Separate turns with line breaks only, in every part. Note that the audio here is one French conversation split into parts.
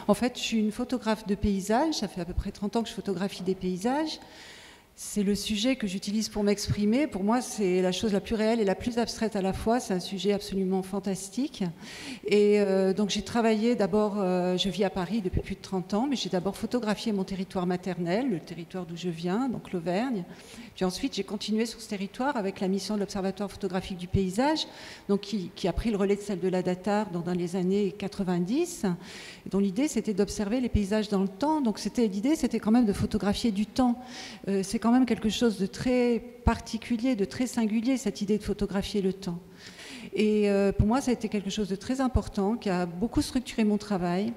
En fait, je suis une photographe de paysages. Ça fait à peu près 30 ans que je photographie des paysages. C'est le sujet que j'utilise pour m'exprimer. Pour moi, c'est la chose la plus réelle et la plus abstraite à la fois. C'est un sujet absolument fantastique. Et donc j'ai travaillé d'abord, je vis à Paris depuis plus de 30 ans, mais j'ai d'abord photographié mon territoire maternel, le territoire d'où je viens, donc l'Auvergne. Puis ensuite, j'ai continué sur ce territoire avec la mission de l'Observatoire photographique du paysage, donc qui a pris le relais de celle de la Datar dans les années 90, dont l'idée c'était d'observer les paysages dans le temps. Donc l'idée c'était quand même de photographier du temps. C'est quand même quelque chose de très particulier, de très singulier, cette idée de photographier le temps. Et pour moi, ça a été quelque chose de très important, qui a beaucoup structuré mon travail.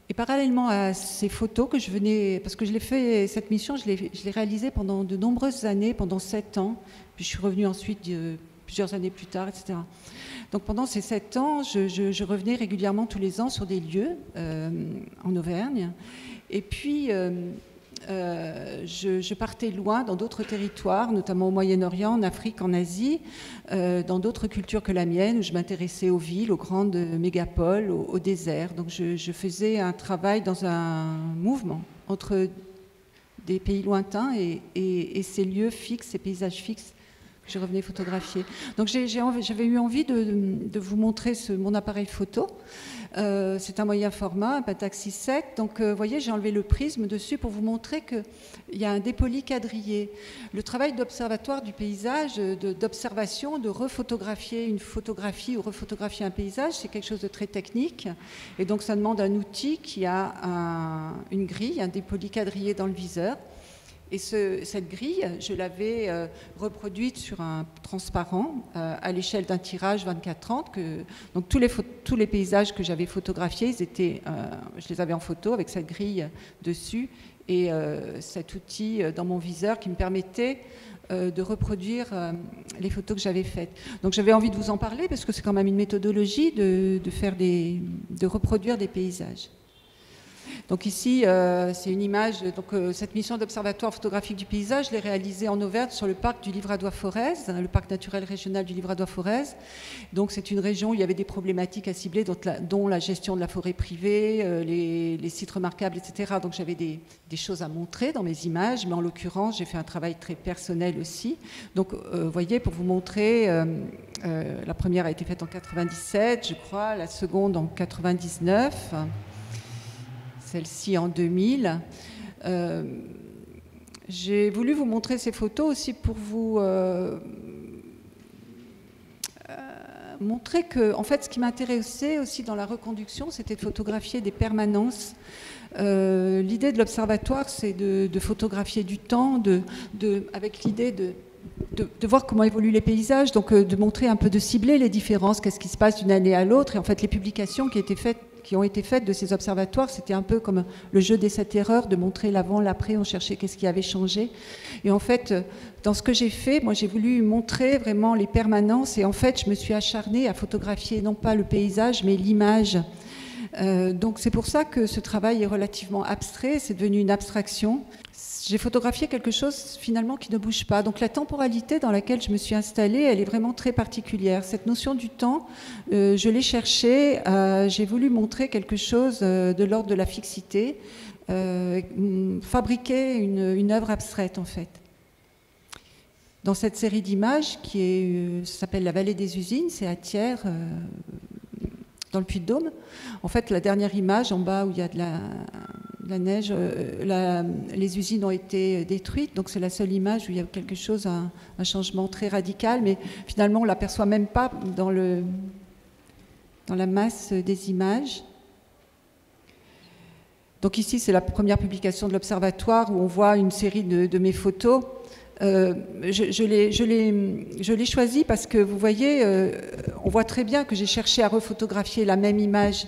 Et parallèlement à ces photos que je venais, parce que je l'ai fait, cette mission, je l'ai réalisée pendant de nombreuses années, pendant 7 ans, puis je suis revenue ensuite plusieurs années plus tard, etc. Donc pendant ces 7 ans, je revenais régulièrement tous les ans sur des lieux en Auvergne. Et puis, je partais loin dans d'autres territoires, notamment au Moyen-Orient, en Afrique, en Asie, dans d'autres cultures que la mienne, où je m'intéressais aux villes, aux grandes mégapoles, au désert. Donc je faisais un travail dans un mouvement entre des pays lointains et ces lieux fixes, ces paysages fixes que je revenais photographier. Donc j'avais eu envie de vous montrer mon appareil photo. C'est un moyen format, un Pentax 6.7. Donc, vous voyez, j'ai enlevé le prisme dessus pour vous montrer qu'il y a un dépoli quadrillé. Le travail d'observatoire du paysage, d'observation, de refotographier une photographie ou refotographier un paysage, c'est quelque chose de très technique. Et donc, ça demande un outil qui a une grille, un dépoli quadrillé dans le viseur. Et cette grille, je l'avais reproduite sur un transparent à l'échelle d'un tirage 24-30. Donc tous les paysages que j'avais photographiés, je les avais en photo avec cette grille dessus et cet outil dans mon viseur qui me permettait de reproduire les photos que j'avais faites. Donc j'avais envie de vous en parler parce que c'est quand même une méthodologie de reproduire des paysages. Donc ici, c'est une image, cette mission d'observatoire photographique du paysage, je l'ai réalisée en Auvergne sur le parc du Livradois-Forez, le parc naturel régional du Livradois-Forez. Donc c'est une région où il y avait des problématiques à cibler, dont la gestion de la forêt privée, les sites remarquables, etc. Donc j'avais des choses à montrer dans mes images, mais en l'occurrence, j'ai fait un travail très personnel aussi. Donc vous voyez, pour vous montrer, la première a été faite en 97, je crois, la seconde en 99. Celle-ci en 2000. J'ai voulu vous montrer ces photos aussi pour vous montrer que, en fait, ce qui m'intéressait aussi dans la reconduction, c'était de photographier des permanences. L'idée de l'observatoire, c'est de photographier du temps, avec l'idée de voir comment évoluent les paysages, donc de montrer un peu, de cibler les différences, qu'est-ce qui se passe d'une année à l'autre. Et en fait, les publications qui ont été faites de ces observatoires, c'était un peu comme le jeu des 7 erreurs, de montrer l'avant, l'après, on cherchait qu'est-ce qui avait changé. Et en fait, dans ce que j'ai fait, moi j'ai voulu montrer vraiment les permanences, et en fait, je me suis acharnée à photographier non pas le paysage, mais l'image. Donc c'est pour ça que ce travail est relativement abstrait, c'est devenu une abstraction. J'ai photographié quelque chose finalement qui ne bouge pas. Donc la temporalité dans laquelle je me suis installée, elle est vraiment très particulière. Cette notion du temps, je l'ai cherchée, j'ai voulu montrer quelque chose de l'ordre de la fixité, fabriquer une œuvre abstraite en fait. Dans cette série d'images qui s'appelle La Vallée des Usines, c'est à Thiers, dans le Puy-de-Dôme. En fait, la dernière image en bas où il y a de la neige, les usines ont été détruites, donc c'est la seule image où il y a quelque chose, un changement très radical, mais finalement on ne l'aperçoit même pas dans la masse des images. Donc ici c'est la première publication de l'Observatoire où on voit une série de mes photos. Je l'ai choisi parce que vous voyez, on voit très bien que j'ai cherché à refotographier la même image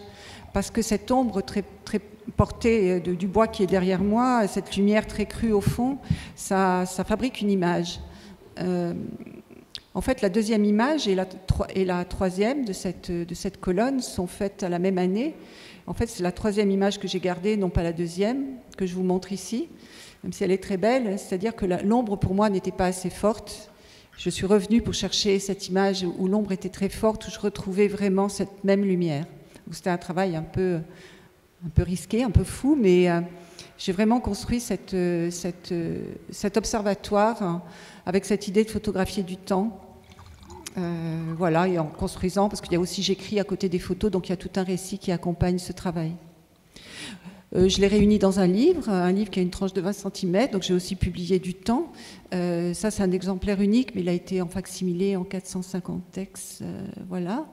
parce que cette ombre très portée du bois qui est derrière moi, cette lumière très crue au fond, ça fabrique une image. En fait, la deuxième image et la troisième de cette colonne sont faites à la même année. En fait, c'est la troisième image que j'ai gardée, non pas la deuxième, que je vous montre ici, même si elle est très belle. C'est-à-dire que l'ombre, pour moi, n'était pas assez forte. Je suis revenue pour chercher cette image où l'ombre était très forte, où je retrouvais vraiment cette même lumière. C'était un travail un peu un peu risqué, un peu fou, mais j'ai vraiment construit cet observatoire hein, avec cette idée de photographier du temps. Voilà, et en construisant, parce qu'il y a aussi, j'écris à côté des photos, donc il y a tout un récit qui accompagne ce travail. Je l'ai réuni dans un livre qui a une tranche de 20 cm, donc j'ai aussi publié du temps. Ça, c'est un exemplaire unique, mais il a été en facsimilé en 450 textes, voilà.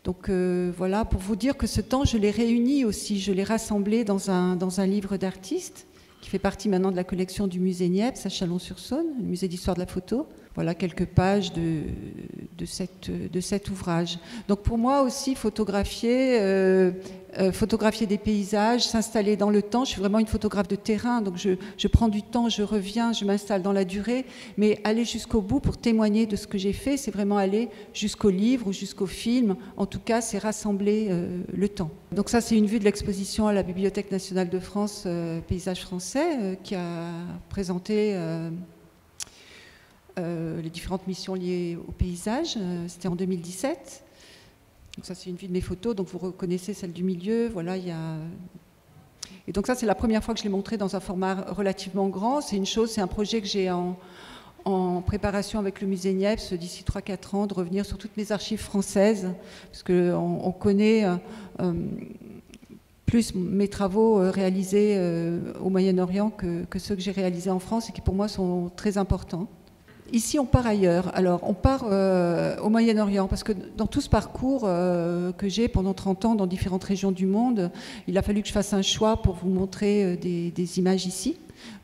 Donc voilà, pour vous dire que ce temps, je l'ai réuni aussi, je l'ai rassemblé dans un livre d'artistes, qui fait partie maintenant de la collection du musée Niepce à Chalon-sur-Saône, le musée d'histoire de la photo. Voilà quelques pages de cet ouvrage. Donc pour moi aussi, photographier des paysages, s'installer dans le temps. Je suis vraiment une photographe de terrain, donc je prends du temps, je reviens, je m'installe dans la durée. Mais aller jusqu'au bout pour témoigner de ce que j'ai fait, c'est vraiment aller jusqu'au livre ou jusqu'au film. En tout cas, c'est rassembler le temps. Donc ça, c'est une vue de l'exposition à la Bibliothèque nationale de France, Paysages français, qui a présenté... les différentes missions liées au paysage, c'était en 2017. Donc ça, c'est une vue de mes photos, donc vous reconnaissez celle du milieu. Voilà, il y a... Et donc ça, c'est la première fois que je l'ai montré dans un format relativement grand. C'est une chose, c'est un projet que j'ai en préparation avec le musée Niepce d'ici 3-4 ans, de revenir sur toutes mes archives françaises, parce qu'on connaît plus mes travaux réalisés au Moyen-Orient que ceux que j'ai réalisés en France et qui pour moi sont très importants. Ici, on part ailleurs. Alors, on part au Moyen-Orient, parce que dans tout ce parcours que j'ai pendant 30 ans dans différentes régions du monde, il a fallu que je fasse un choix pour vous montrer des images ici.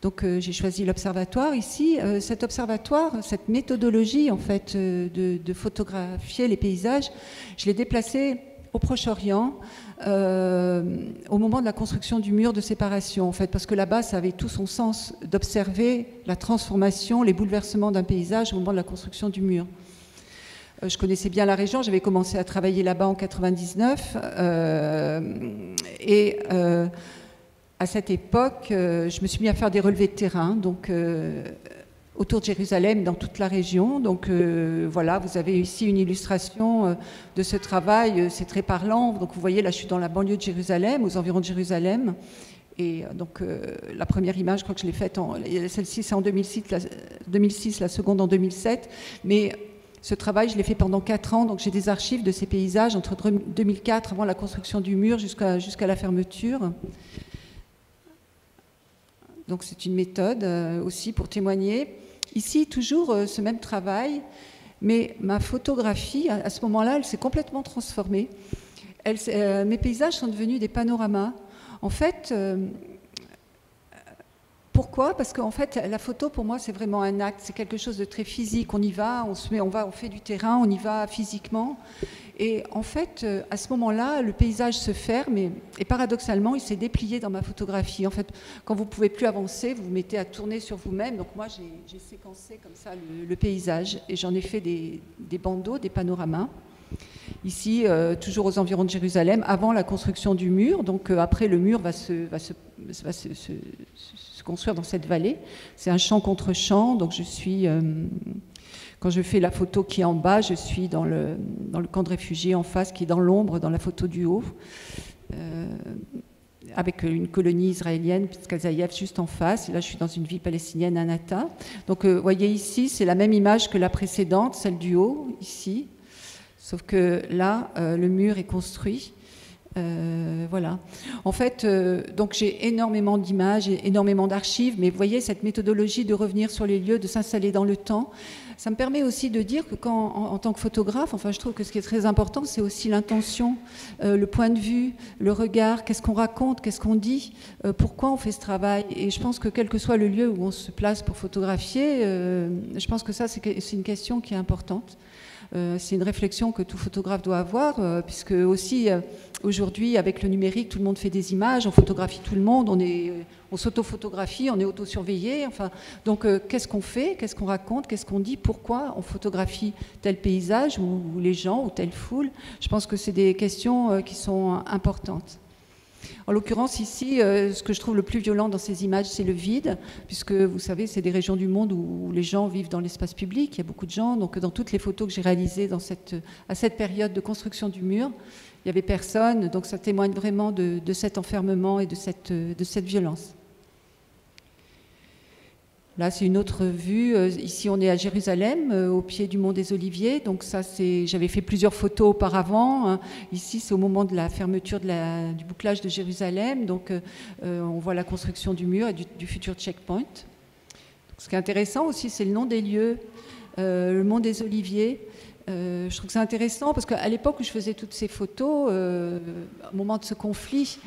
Donc, j'ai choisi l'observatoire ici. Cet observatoire, cette méthodologie, en fait, de photographier les paysages, je l'ai déplacé au Proche-Orient, au moment de la construction du mur de séparation, en fait, parce que là-bas, ça avait tout son sens d'observer la transformation, les bouleversements d'un paysage au moment de la construction du mur. Je connaissais bien la région, j'avais commencé à travailler là-bas en 99, et à cette époque, je me suis mis à faire des relevés de terrain, donc autour de Jérusalem, dans toute la région. Donc voilà, vous avez ici une illustration de ce travail, c'est très parlant. Donc vous voyez, là je suis dans la banlieue de Jérusalem, aux environs de Jérusalem. Et donc la première image, je crois que je l'ai faite, celle-ci c'est en 2006, la seconde en 2007. Mais ce travail, je l'ai fait pendant 4 ans, donc j'ai des archives de ces paysages entre 2004, avant la construction du mur, jusqu'à la fermeture. Donc c'est une méthode aussi pour témoigner. Ici, toujours ce même travail, mais ma photographie, à ce moment-là, elle s'est complètement transformée. Mes paysages sont devenus des panoramas. En fait, pourquoi ? Parce qu'en fait, la photo, pour moi, c'est vraiment un acte, c'est quelque chose de très physique. On y va, on fait du terrain, on y va physiquement. Et en fait, à ce moment-là, le paysage se ferme et paradoxalement, il s'est déplié dans ma photographie. En fait, quand vous ne pouvez plus avancer, vous vous mettez à tourner sur vous-même. Donc moi, j'ai séquencé comme ça le paysage et j'en ai fait des bandeaux, des panoramas. Ici, toujours aux environs de Jérusalem, avant la construction du mur. Donc après, le mur va se construire dans cette vallée. C'est un champ contre champ. Donc je suis... Quand je fais la photo qui est en bas, je suis dans le camp de réfugiés en face, qui est dans l'ombre, dans la photo du haut, avec une colonie israélienne, Pizkazaïev, juste en face. Et là, je suis dans une ville palestinienne, Anata. Donc, vous voyez ici, c'est la même image que la précédente, celle du haut, ici. Sauf que là, le mur est construit. Voilà. En fait, donc j'ai énormément d'images, énormément d'archives, mais vous voyez, cette méthodologie de revenir sur les lieux, de s'installer dans le temps, ça me permet aussi de dire que en tant que photographe, enfin, je trouve que ce qui est très important, c'est aussi l'intention, le point de vue, le regard, qu'est-ce qu'on raconte, qu'est-ce qu'on dit, pourquoi on fait ce travail. Et je pense que quel que soit le lieu où on se place pour photographier, je pense que ça, c'est une question qui est importante. C'est une réflexion que tout photographe doit avoir, puisque aussi aujourd'hui avec le numérique, tout le monde fait des images, on photographie tout le monde, on s'auto-photographie, on est auto-surveillé. Enfin, donc qu'est-ce qu'on fait, qu'est-ce qu'on raconte, qu'est-ce qu'on dit, pourquoi on photographie tel paysage ou les gens ou telle foule. Je pense que c'est des questions qui sont importantes. En l'occurrence, ici, ce que je trouve le plus violent dans ces images, c'est le vide, puisque vous savez, c'est des régions du monde où les gens vivent dans l'espace public, il y a beaucoup de gens, donc dans toutes les photos que j'ai réalisées à cette période de construction du mur, il n'y avait personne, donc ça témoigne vraiment de cet enfermement et de cette violence. Là, c'est une autre vue. Ici, on est à Jérusalem, au pied du mont des Oliviers. Donc ça, j'avais fait plusieurs photos auparavant, hein. Ici, c'est au moment de la fermeture du bouclage de Jérusalem. Donc, on voit la construction du mur et du futur checkpoint. Donc, ce qui est intéressant aussi, c'est le nom des lieux, le mont des Oliviers. Je trouve que c'est intéressant parce qu'à l'époque où je faisais toutes ces photos, au moment de ce conflit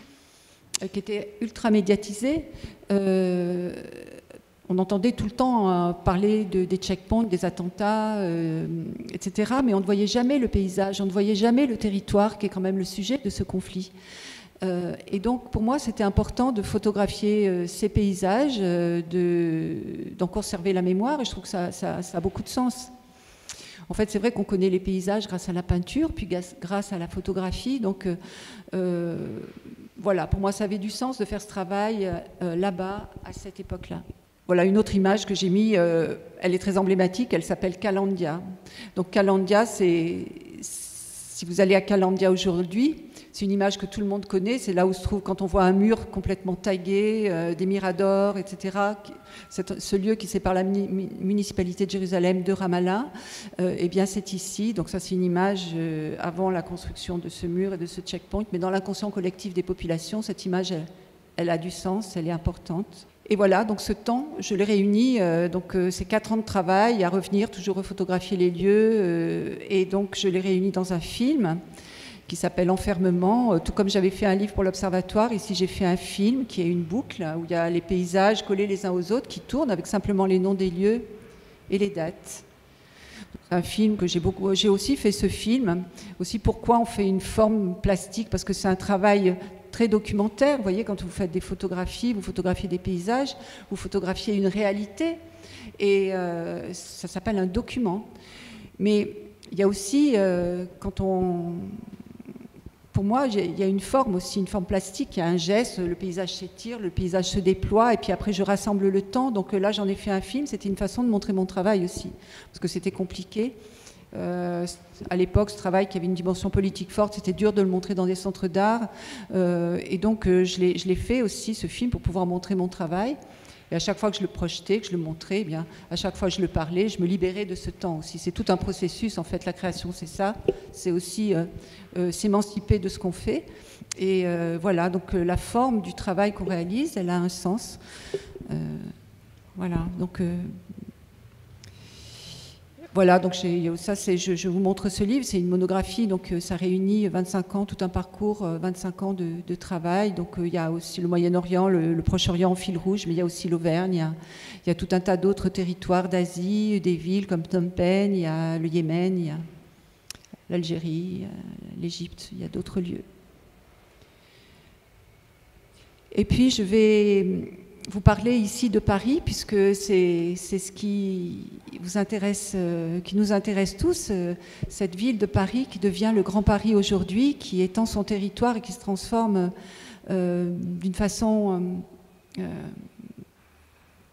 qui était ultra médiatisé, on entendait tout le temps parler des checkpoints, des attentats, etc. Mais on ne voyait jamais le paysage, on ne voyait jamais le territoire qui est quand même le sujet de ce conflit. Et donc pour moi c'était important de photographier ces paysages, d'en conserver la mémoire, et je trouve que ça a beaucoup de sens. En fait, c'est vrai qu'on connaît les paysages grâce à la peinture, puis grâce à la photographie. Donc, voilà, pour moi, ça avait du sens de faire ce travail là-bas, à cette époque-là. Voilà une autre image que j'ai mise, elle est très emblématique, elle s'appelle Calandia. Donc Calandia, si vous allez à Calandia aujourd'hui, c'est une image que tout le monde connaît, c'est là où se trouve quand on voit un mur complètement tagué, des miradors, etc. Ce lieu qui sépare la municipalité de Jérusalem de Ramallah, eh bien c'est ici, donc ça c'est une image avant la construction de ce mur et de ce checkpoint, mais dans l'inconscient collectif des populations, cette image, elle a du sens, elle est importante. Et voilà, donc ce temps, je l'ai réuni, donc c'est 4 ans de travail à revenir, toujours rephotographier les lieux, et donc je l'ai réuni dans un film qui s'appelle Enfermement. Tout comme j'avais fait un livre pour l'Observatoire, ici j'ai fait un film qui est une boucle, où il y a les paysages collés les uns aux autres qui tournent avec simplement les noms des lieux et les dates. Un film que j'ai aussi fait ce film, aussi pourquoi on fait une forme plastique, parce que c'est un travail très documentaire. Vous voyez, quand vous faites des photographies, vous photographiez des paysages, vous photographiez une réalité, et ça s'appelle un document. Mais il y a aussi, pour moi, il y a une forme aussi, une forme plastique, il y a un geste, le paysage s'étire, le paysage se déploie, et puis après je rassemble le temps. Donc là, j'en ai fait un film, c'était une façon de montrer mon travail aussi, parce que c'était compliqué. À l'époque, ce travail qui avait une dimension politique forte, c'était dur de le montrer dans des centres d'art, et donc je l'ai fait aussi, ce film, pour pouvoir montrer mon travail. Et à chaque fois que je le projetais, que je le montrais, eh bien, à chaque fois que je le parlais, je me libérais de ce temps aussi. C'est tout un processus, en fait, la création, c'est ça. C'est aussi s'émanciper de ce qu'on fait. Et voilà, donc la forme du travail qu'on réalise, elle a un sens. Voilà, donc... Voilà, donc je vous montre ce livre, c'est une monographie, donc ça réunit 25 ans, tout un parcours, 25 ans de travail. Donc il y a aussi le Moyen-Orient, le Proche-Orient en fil rouge, mais il y a aussi l'Auvergne, il y a tout un tas d'autres territoires d'Asie, des villes comme Phnom Penh, il y a le Yémen, il y a l'Algérie, l'Égypte, il y a d'autres lieux. Et puis je vais vous parler ici de Paris, puisque c'est ce qui vous intéresse, qui nous intéresse tous, cette ville de Paris qui devient le Grand Paris aujourd'hui, qui étend son territoire et qui se transforme d'une façon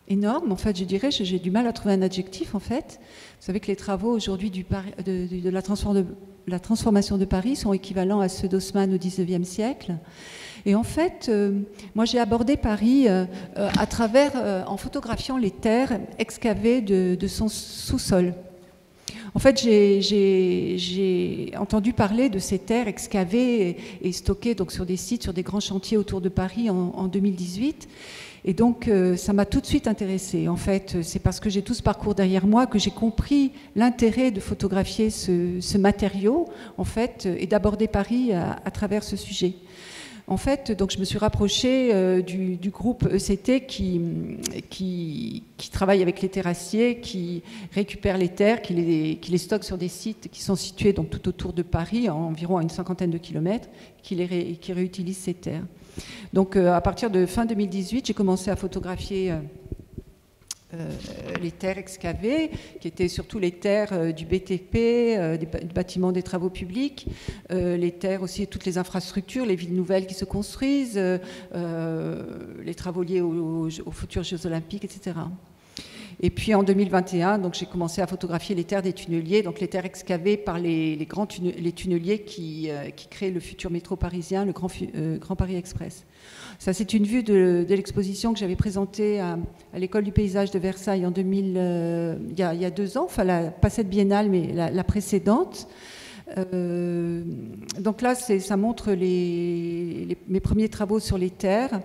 énorme. En fait, je dirais, j'ai du mal à trouver un adjectif, en fait. Vous savez que les travaux aujourd'hui de la transformation de Paris sont équivalents à ceux d'Haussmann au XIXe siècle. Et en fait, moi j'ai abordé Paris à travers, en photographiant les terres excavées de son sous-sol. En fait, j'ai entendu parler de ces terres excavées et stockées donc, sur des sites, sur des grands chantiers autour de Paris en 2018. Et donc, ça m'a tout de suite intéressée. En fait, c'est parce que j'ai tout ce parcours derrière moi que j'ai compris l'intérêt de photographier ce matériau, en fait, et d'aborder Paris à travers ce sujet. En fait, donc, je me suis rapprochée du groupe ECT qui travaille avec les terrassiers, qui récupère les terres, qui les stocke sur des sites qui sont situés donc, tout autour de Paris, environ à une cinquantaine de kilomètres, qui réutilise ces terres. Donc à partir de fin 2018, j'ai commencé à photographier les terres excavées, qui étaient surtout les terres du BTP, du bâtiment des travaux publics, les terres aussi, toutes les infrastructures, les villes nouvelles qui se construisent, les travaux liés aux futurs Jeux Olympiques, etc. Et puis en 2021, donc j'ai commencé à photographier les terres des tunneliers, donc les terres excavées par les tunneliers qui créent le futur métro parisien, le Grand Paris Express. Ça, c'est une vue de l'exposition que j'avais présentée à l'École du paysage de Versailles en il y a 2 ans, enfin pas cette biennale, mais la précédente. Donc là, ça montre mes premiers travaux sur les terres.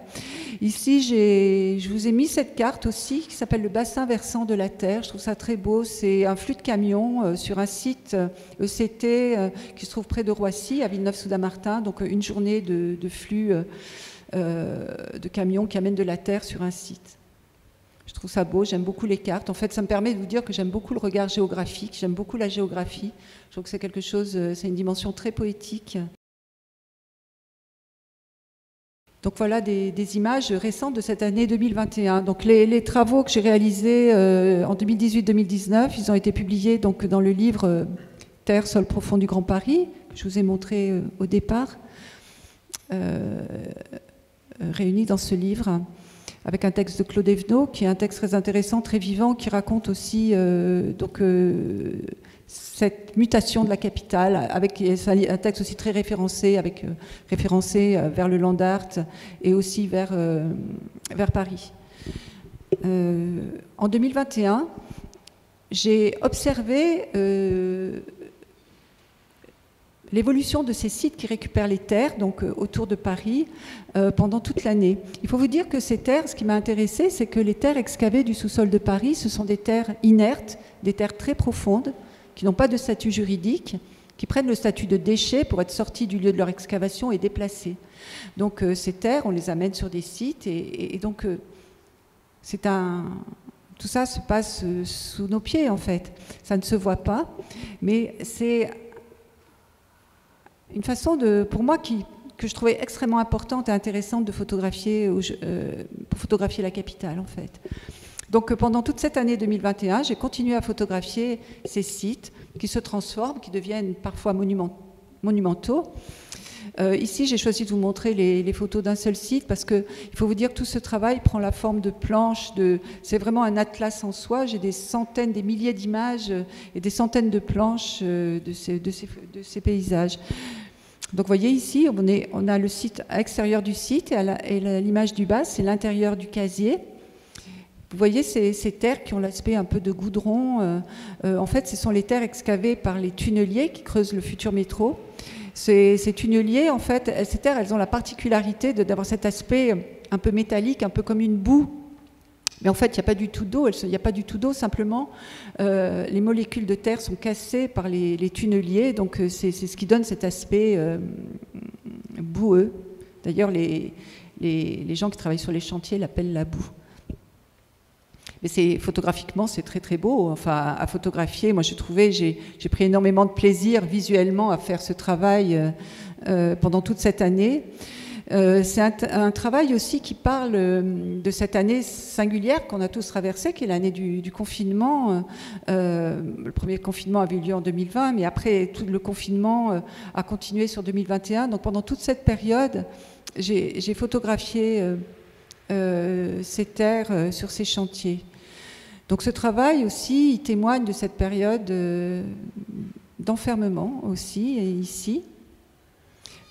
Ici, je vous ai mis cette carte aussi qui s'appelle le bassin versant de la Terre. Je trouve ça très beau. C'est un flux de camions sur un site ECT qui se trouve près de Roissy, à Villeneuve-sous-Damartin. Donc une journée de flux de camions qui amènent de la terre sur un site. Je trouve ça beau, j'aime beaucoup les cartes. En fait, ça me permet de vous dire que j'aime beaucoup le regard géographique, j'aime beaucoup la géographie. Je trouve que c'est quelque chose, c'est une dimension très poétique. Donc voilà des images récentes de cette année 2021. Donc les travaux que j'ai réalisés en 2018-2019, ils ont été publiés donc dans le livre Terre, sol profond du Grand Paris, que je vous ai montré au départ, réunis dans ce livre, avec un texte de Claude Evenot, qui est un texte très intéressant, très vivant, qui raconte aussi cette mutation de la capitale, avec un texte aussi très référencé, référencé vers le Land Art et aussi vers Paris. En 2021, j'ai observé l'évolution de ces sites qui récupèrent les terres, donc autour de Paris, pendant toute l'année. Il faut vous dire que ces terres, ce qui m'a intéressé, c'est que les terres excavées du sous-sol de Paris, ce sont des terres inertes, des terres très profondes, qui n'ont pas de statut juridique, qui prennent le statut de déchets pour être sortis du lieu de leur excavation et déplacés. Donc ces terres, on les amène sur des sites, et donc tout ça se passe sous nos pieds, en fait. Ça ne se voit pas, mais c'est une façon, pour moi, que je trouvais extrêmement importante et intéressante de photographier, pour photographier la capitale, en fait. Donc pendant toute cette année 2021, j'ai continué à photographier ces sites qui se transforment, qui deviennent parfois monumentaux. Ici, j'ai choisi de vous montrer les photos d'un seul site parce qu'il faut vous dire que tout ce travail prend la forme de planches. C'est vraiment un atlas en soi. J'ai des centaines, des milliers d'images et des centaines de planches de ces paysages. Donc vous voyez ici, on a le site extérieur du site et l'image du bas, c'est l'intérieur du casier. Vous voyez ces terres qui ont l'aspect un peu de goudron. En fait, ce sont les terres excavées par les tunneliers qui creusent le futur métro. Ces tunneliers, en fait, ces terres, elles ont la particularité d'avoir cet aspect un peu métallique, un peu comme une boue. Mais en fait, il n'y a pas du tout d'eau. Il n'y a pas du tout d'eau, simplement, les molécules de terre sont cassées par les tunneliers. Donc, c'est ce qui donne cet aspect boueux. D'ailleurs, les gens qui travaillent sur les chantiers l'appellent la boue. Mais photographiquement, c'est très très beau. Enfin, à photographier, moi j'ai pris énormément de plaisir visuellement à faire ce travail pendant toute cette année. C'est un travail aussi qui parle de cette année singulière qu'on a tous traversée, qui est l'année du confinement. Le premier confinement avait eu lieu en 2020, mais après, tout le confinement a continué sur 2021. Donc pendant toute cette période, j'ai photographié ces terres sur ces chantiers. Donc ce travail aussi, il témoigne de cette période d'enfermement aussi, et ici.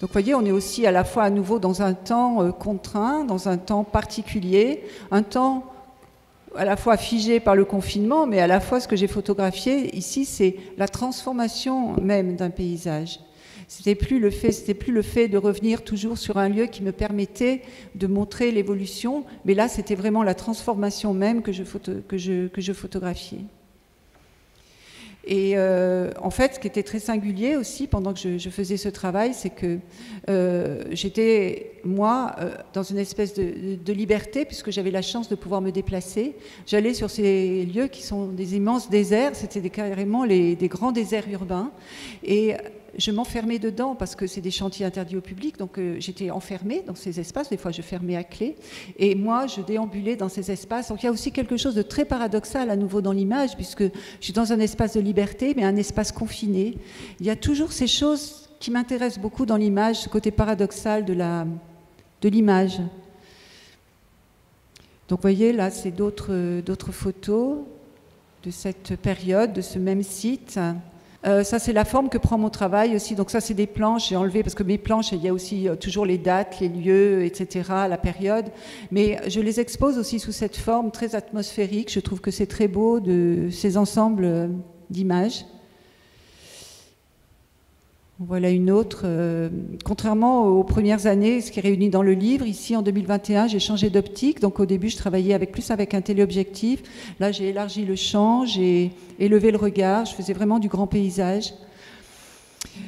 Donc vous voyez, on est aussi à la fois à nouveau dans un temps contraint, dans un temps particulier, un temps à la fois figé par le confinement, mais à la fois ce que j'ai photographié ici, c'est la transformation même d'un paysage. C'était plus le fait de revenir toujours sur un lieu qui me permettait de montrer l'évolution, mais là, c'était vraiment la transformation même que je photographiais. Et en fait, ce qui était très singulier aussi pendant que je faisais ce travail, c'est que j'étais, moi, dans une espèce de liberté, puisque j'avais la chance de pouvoir me déplacer. J'allais sur ces lieux qui sont des immenses déserts, c'était carrément des grands déserts urbains. Et je m'enfermais dedans parce que c'est des chantiers interdits au public, donc j'étais enfermée dans ces espaces, des fois je fermais à clé, et moi je déambulais dans ces espaces. Donc il y a aussi quelque chose de très paradoxal à nouveau dans l'image, puisque je suis dans un espace de liberté, mais un espace confiné. Il y a toujours ces choses qui m'intéressent beaucoup dans l'image, ce côté paradoxal de l'image. Donc vous voyez, là c'est d'autres photos de cette période, de ce même site. Ça, c'est la forme que prend mon travail aussi. Donc ça, c'est des planches. J'ai enlevé parce que mes planches, il y a aussi toujours les dates, les lieux, etc., la période. Mais je les expose aussi sous cette forme très atmosphérique. Je trouve que c'est très beau, ces ensembles d'images. Voilà une autre. Contrairement aux premières années, ce qui est réuni dans le livre, ici en 2021, j'ai changé d'optique. Donc au début, je travaillais plus avec un téléobjectif. Là, j'ai élargi le champ, j'ai élevé le regard. Je faisais vraiment du grand paysage.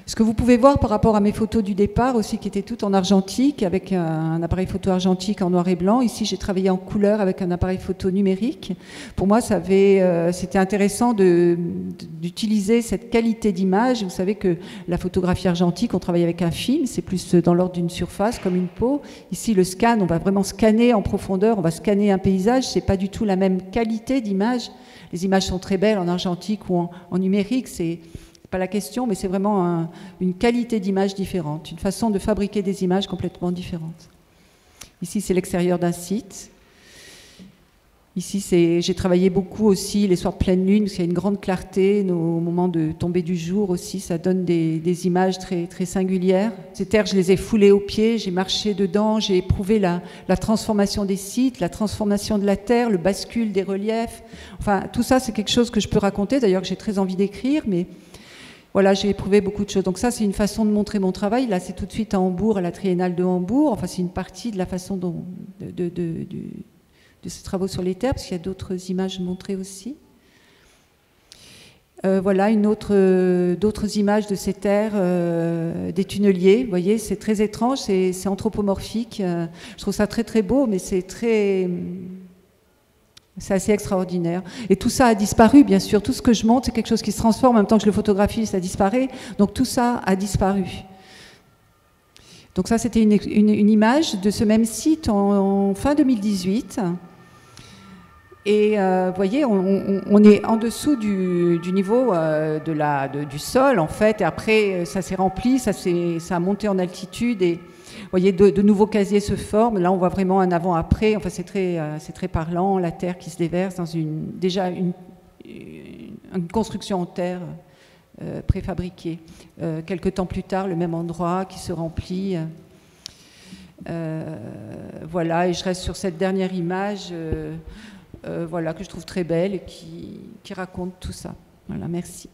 Ce que vous pouvez voir par rapport à mes photos du départ aussi, qui étaient toutes en argentique, avec un appareil photo argentique en noir et blanc. Ici, j'ai travaillé en couleur avec un appareil photo numérique. Pour moi, c'était intéressant d'utiliser cette qualité d'image. Vous savez que la photographie argentique, on travaille avec un film, c'est plus dans l'ordre d'une surface, comme une peau. Ici, le scan, on va vraiment scanner en profondeur, on va scanner un paysage. C'est pas du tout la même qualité d'image. Les images sont très belles en argentique ou en numérique, c'est pas la question, mais c'est vraiment une qualité d'image différente, une façon de fabriquer des images complètement différentes. Ici, c'est l'extérieur d'un site. Ici, j'ai travaillé beaucoup aussi les soirs de pleine lune, parce qu'il y a une grande clarté, au moment de tomber du jour aussi, ça donne des images très, très singulières. Ces terres, je les ai foulées aux pieds, j'ai marché dedans, j'ai éprouvé la transformation des sites, la transformation de la terre, le bascule des reliefs. Enfin, tout ça, c'est quelque chose que je peux raconter, d'ailleurs que j'ai très envie d'écrire, mais voilà, j'ai éprouvé beaucoup de choses. Donc ça, c'est une façon de montrer mon travail. Là, c'est tout de suite à Hambourg, à la Triennale de Hambourg. Enfin, c'est une partie de la façon de ces travaux sur les terres, parce qu'il y a d'autres images montrées aussi. Voilà d'autres images de ces terres, des tunneliers. Vous voyez, c'est très étrange, c'est anthropomorphique. Je trouve ça très très beau, mais c'est assez extraordinaire. Et tout ça a disparu, bien sûr. Tout ce que je montre, c'est quelque chose qui se transforme. En même temps que je le photographie, ça disparaît. Donc tout ça a disparu. Donc ça, c'était une image de ce même site en fin 2018. Et vous voyez, on est en dessous du niveau du sol, en fait. Et après, ça s'est rempli, ça a monté en altitude. Et vous voyez, de nouveaux casiers se forment. Là, on voit vraiment un avant-après. Enfin, c'est très parlant. La terre qui se déverse dans une construction en terre préfabriquée. Quelques temps plus tard, le même endroit qui se remplit. Voilà, et je reste sur cette dernière image voilà, que je trouve très belle et qui raconte tout ça. Voilà, merci.